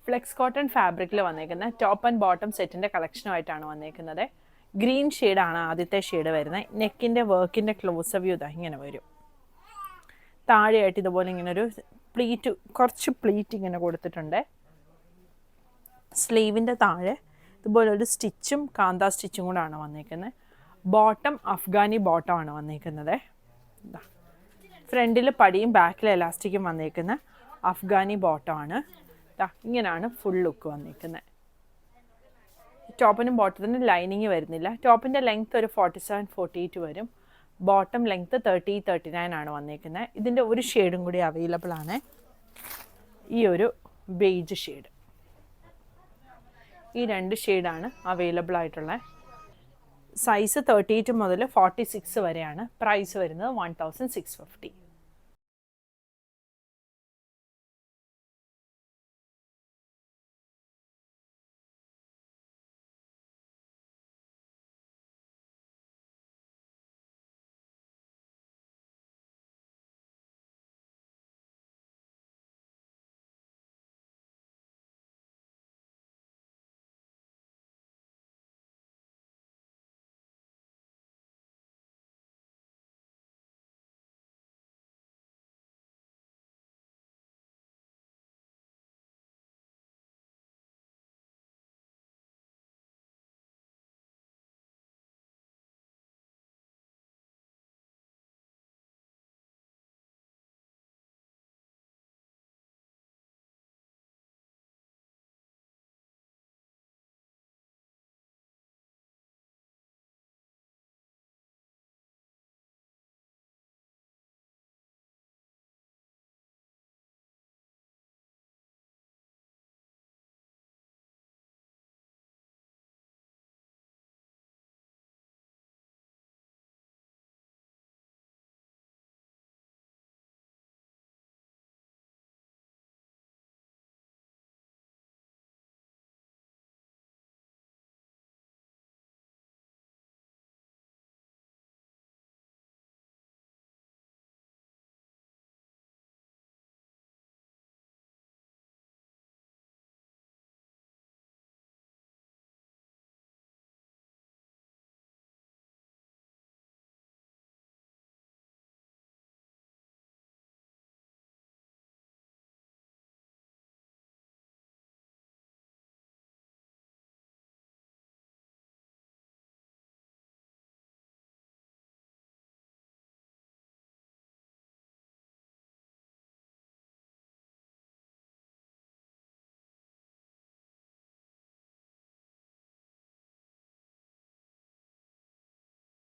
Flex cotton ഫാബ്രിക്കിൽ വന്നേക്കുന്ന top and bottom സെറ്റിൻ്റെ കളക്ഷനുമായിട്ടാണ് വന്നേക്കുന്നത്. ഗ്രീൻ ഷെയ്ഡാണ് ആദ്യത്തെ ഷെയ്ഡ് വരുന്നത്. നെക്കിൻ്റെ വർക്കിൻ്റെ ക്ലോസ് വ്യൂ ഇതാ ഇങ്ങനെ വരും. താഴെയായിട്ട് ഇതുപോലെ ഇങ്ങനെ ഒരു പ്ലീറ്റ്, കുറച്ച് പ്ലീറ്റ് ഇങ്ങനെ കൊടുത്തിട്ടുണ്ട്. സ്ലീവിൻ്റെ താഴെ ഇതുപോലെ ഒരു സ്റ്റിച്ചും കാന്ത സ്റ്റിച്ചും കൂടാണ് വന്നേക്കുന്നത്. ബോട്ടം അഫ്ഗാനി ബോട്ടമാണ് വന്നേക്കുന്നത്. ഫ്രണ്ടിൽ പടിയും ബാക്കിൽ എലാസ്റ്റിക്കും വന്നേക്കുന്ന അഫ്ഗാനി ബോട്ടമാണ്. ഇങ്ങനെയാണ് ഫുൾ ലുക്ക് വന്നേക്കുന്നത്. ടോപ്പിനും ബോട്ടത്തിനും ലൈനിങ് വരുന്നില്ല. ടോപ്പിൻ്റെ ലെങ്ത്ത് ഒരു 47-48 വരും. ബോട്ടം ലെങ്ത്ത് 30-39 ആണ് വന്നേക്കുന്നത്. ഇതിൻ്റെ ഒരു ഷെയ്ഡും കൂടി അവൈലബിൾ ആണ്, ഈ ഒരു ബേജ് ഷെയ്ഡ്. ഈ 2 ഷെയ്ഡാണ് അവൈലബിൾ ആയിട്ടുള്ളത്. സൈസ് 38 മുതൽ 46 വരെയാണ്. പ്രൈസ് വരുന്നത് 1650.